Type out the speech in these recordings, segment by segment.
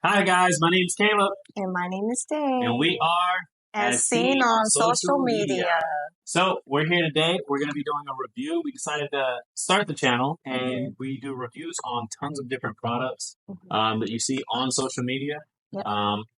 Hi guys, my name is Caleb, And my name is and Day. we are As seen on social media. So we're here today. We're going to be doing a review. We decided to start the channel, and we do reviews on tons of different products that you see on social media. Yep.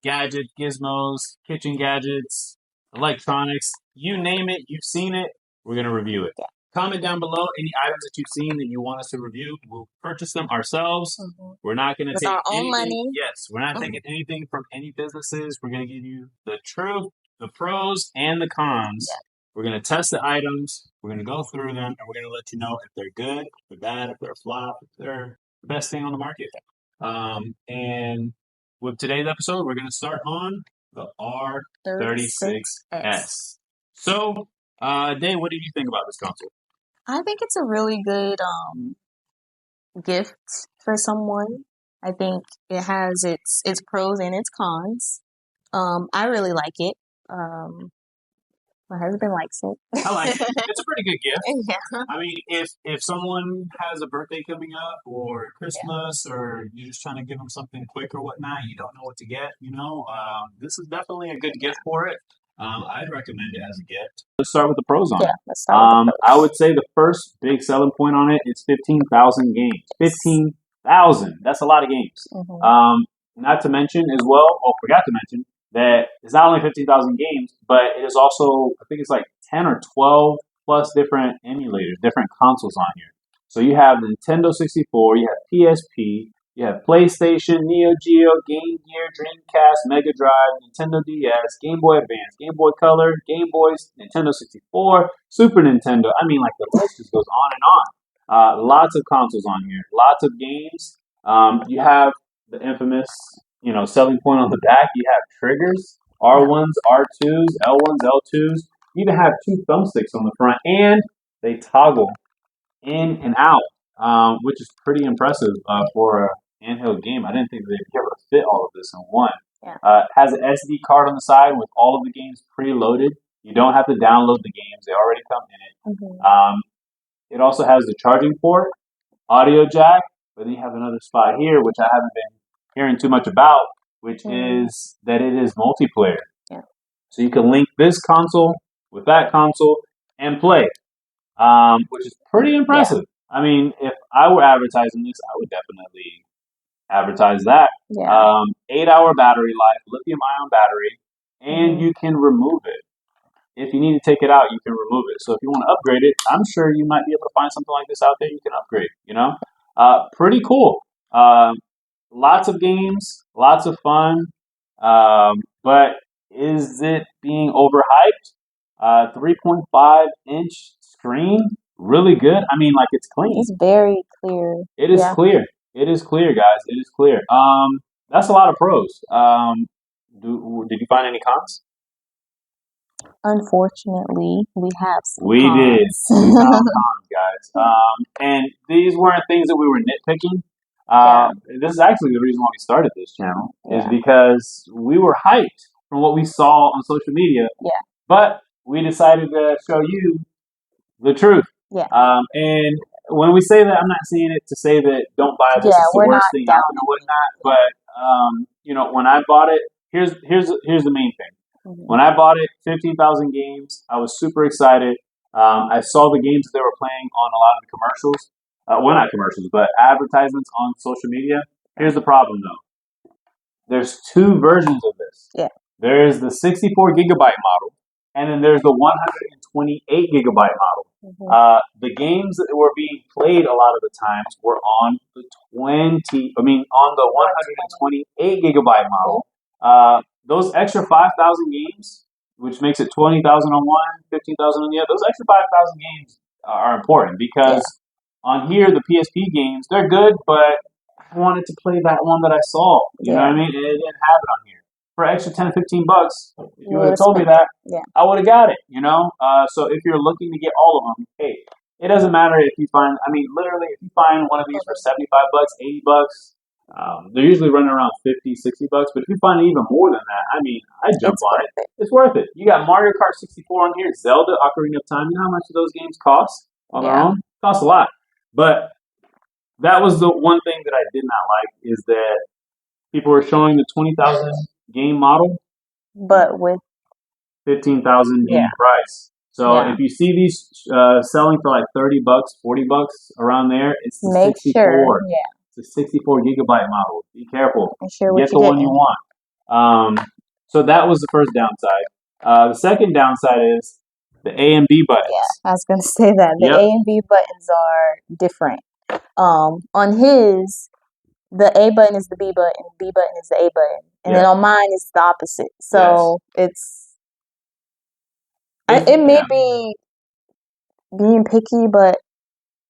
Gadgets, gizmos, kitchen gadgets, electronics, you name it, you've seen it. We're going to review it. Yeah. Comment down below any items that you've seen that you want us to review. We'll purchase them ourselves. We're not going to With take our own anything. money. Yes, we're not taking anything from any businesses. We're going to give you the truth, the pros, and the cons. Yeah. We're going to test the items. We're going to go through them, and we're going to let you know if they're good, if they're bad, if they're a flop, if they're the best thing on the market. And with today's episode, we're going to start on the R36S. So, Dave, what did you think about this console? I think it's a really good gift for someone. I think it has its pros and its cons. I really like it. My husband likes it. I like it. It's a pretty good gift. Yeah. I mean, if someone has a birthday coming up or Christmas or you're just trying to give them something quick or whatnot, you don't know what to get, this is definitely a good gift for it. I'd recommend it as a gift. Let's start with the pros on it. Let's start with the pros. I would say the first big selling point on it is 15,000 games. 15,000. That's a lot of games. Not to mention as well, forgot to mention, that it's not only 15,000 games, but it is also, I think it's like 10 or 12 plus different emulators, different consoles on here. So you have Nintendo 64, you have PSP, you have PlayStation, Neo Geo, Game Gear, Dreamcast, Mega Drive, Nintendo DS, Game Boy Advance, Game Boy Color, Game Boys, Nintendo 64, Super Nintendo. I mean, like the list just goes on and on. Lots of consoles on here, lots of games. You have the infamous selling point on the back. You have triggers, R1s, R2s, L1s, L2s. You even have two thumbsticks on the front, and they toggle in and out, which is pretty impressive for a handheld game. I didn't think they'd be able to fit all of this in one. Yeah. Has an SD card on the side with all of the games preloaded. You don't have to download the games; they already come in it. It also has the charging port, audio jack, but then you have another spot here, which I haven't been hearing too much about, which is that it is multiplayer. Yeah. So you can link this console with that console and play, which is pretty impressive. Yeah. I mean, if I were advertising this, I would definitely advertise that. Yeah. 8-hour battery life, lithium-ion battery, and you can remove it. If you need to take it out, you can remove it. So if you want to upgrade it, I'm sure you might be able to find something like this out there. You can upgrade, pretty cool. Lots of games, lots of fun, but is it being overhyped? 3.5-inch screen, really good. I mean, like it's clean. It's very clear. It is clear. It is clear, guys. It is clear. That's a lot of pros. Did you find any cons? Unfortunately, we have some We cons. did. We found cons, guys. And these weren't things that we were nitpicking. This is actually the reason why we started this channel, is because we were hyped from what we saw on social media. Yeah. But we decided to show you the truth. Yeah. And when we say that, I'm not saying it to say that don't buy this. It's the worst thing out and whatnot. But when I bought it, here's the main thing. When I bought it, 15,000 games. I was super excited. I saw the games that they were playing on a lot of the commercials. Well, not commercials, but advertisements on social media. Here's the problem, though. There's two versions of this. Yeah. There's the 64 gigabyte model, and then there's the 128 gigabyte model. The games that were being played a lot of the times were on the 128 gigabyte model. Those extra 5,000 games, which makes it 20,000 on one, 15,000 on the other, those extra 5,000 games are important because on here, the PSP games, they're good, but I wanted to play that one that I saw. You know what I mean? It didn't have it on here. For extra 10 or 15 bucks, if you would have told me that, I would have got it, So if you're looking to get all of them, hey, it doesn't matter if you find, literally, if you find one of these for 75 bucks, 80 bucks, they're usually running around 50, 60 bucks, but if you find even more than that, I'd jump on it. It's worth it. You got Mario Kart 64 on here, Zelda, Ocarina of Time. You know how much those games cost on their own? Cost a lot. But that was the one thing that I did not like, is that people were showing the 20,000 game model, but with 15,000 game price. So if you see these selling for like $30, $40 around there, it's the 64. Sure, it's a 64 gigabyte model. Be careful. Sure get the one you want. So that was the first downside. The second downside is the A and B buttons. I was going to say that. The A and B buttons are different. On his, the A button is the B button, B button is the A button. And then on mine, it's the opposite. So it may be being picky, but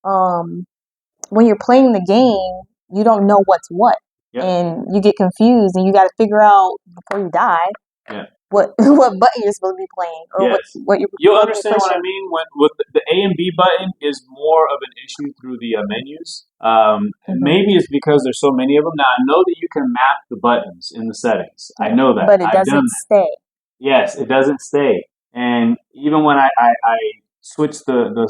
when you're playing the game, you don't know what's what. And you get confused, and you got to figure out before you die what button you're supposed to be playing, or what you'll understand what I mean. With the A and B button is more of an issue through the menus. Maybe it's because there's so many of them. Now I know that you can map the buttons in the settings. I know that, but it doesn't stay. Yes, it doesn't stay. And even when I switch the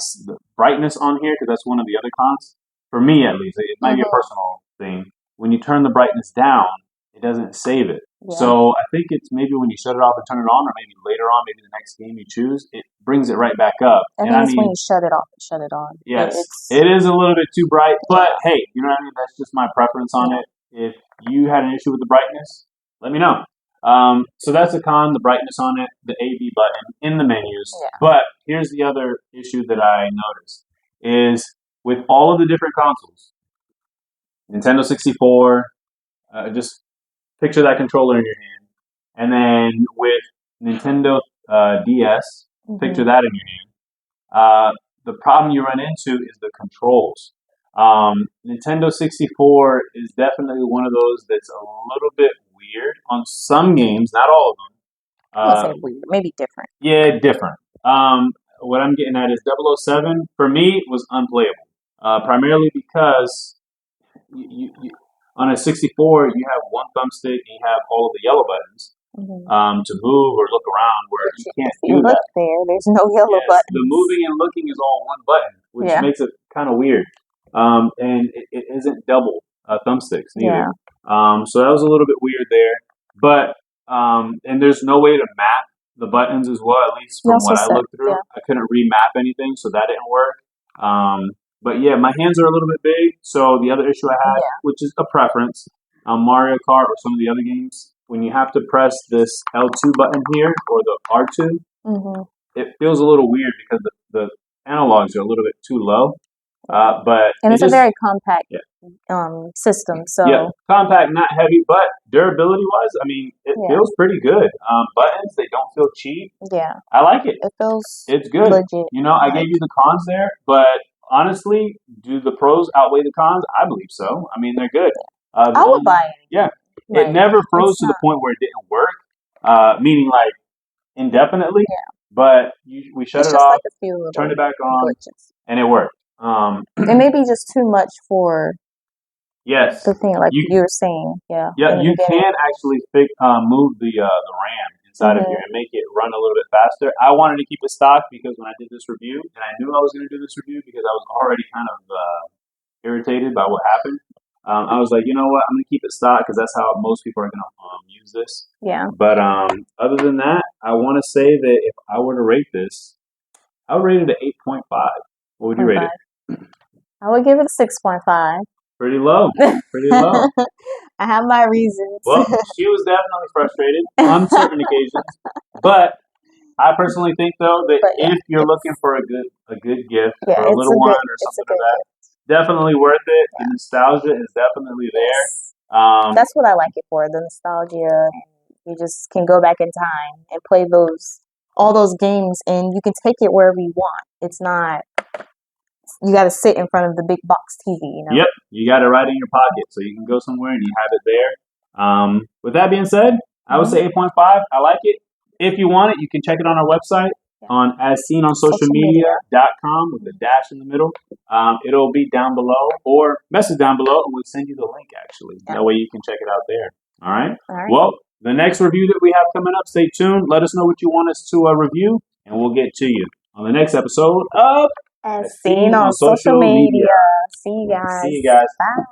brightness on here, because that's one of the other cons for me at least. It might be a personal thing. When you turn the brightness down, it doesn't save it. So I think it's maybe when you shut it off and turn it on, or maybe later on, maybe the next game you choose, it brings it right back up. I think it's when you shut it off and shut it on. Yes, it is a little bit too bright, but hey, you know what I mean? That's just my preference on it. If you had an issue with the brightness, let me know. So that's a con, the brightness on it, the A/B button in the menus. But here's the other issue that I noticed is with all of the different consoles, Nintendo 64, just picture that controller in your hand. And then with Nintendo DS, picture that in your hand. The problem you run into is the controls. Nintendo 64 is definitely one of those that's a little bit weird on some games, not all of them. I would say weird, maybe different. Yeah, different. What I'm getting at is 007, for me, was unplayable. Primarily because you on a 64, you have one thumbstick and you have all of the yellow buttons to move or look around, where you can't do that. There's no yellow buttons. The moving and looking is all one button, which makes it kind of weird. And it isn't double thumbsticks neither. So that was a little bit weird there. But and there's no way to map the buttons as well, at least from what I looked through. I couldn't remap anything, so that didn't work. But yeah, my hands are a little bit big, so the other issue I had, which is a preference, on Mario Kart or some of the other games, when you have to press this L2 button here, or the R2, it feels a little weird because the analogs are a little bit too low. And it's a very compact system. So compact, not heavy, but durability-wise, I mean, it feels pretty good. Buttons, they don't feel cheap. I like it. It's good. Legit. You know, I gave you the cons there, but honestly, do the pros outweigh the cons? I believe so. I mean, they're good. I would buy it. Yeah. It never froze to the point where it didn't work, meaning like indefinitely. But we shut it off, turned it back on, and it worked. It may be just too much for the thing, like you were saying. You can actually move the RAM inside of here and make it run a little bit faster. I wanted to keep it stock because when I did this review, and I knew I was going to do this review because I was already kind of irritated by what happened. I was like, you know what, I'm going to keep it stock because that's how most people are going to use this. But other than that, I want to say that if I were to rate this, I would rate it an 8.5. What would you rate it? I would give it a 6.5. Pretty low. Pretty low. I have my reasons. Well, she was definitely frustrated on certain occasions. But I personally think, though, that if you're looking for a good gift for a little one or something like that, definitely worth it. The nostalgia is definitely there. That's what I like it for, the nostalgia. You just can go back in time and play all those games, and you can take it wherever you want. It's not, you got to sit in front of the big box TV, you know? Yep, you got it right in your pocket, so you can go somewhere and you have it there. With that being said, I would say 8.5. I like it. If you want it, you can check it on our website on asseenonsocialmedia.com with a dash in the middle. It'll be down below, or message down below, and we'll send you the link, actually. That way you can check it out there. All right? Well, the next review that we have coming up, stay tuned. Let us know what you want us to review, and we'll get to you on the next episode of As Seen on Social Media. See you guys. See you guys. Bye.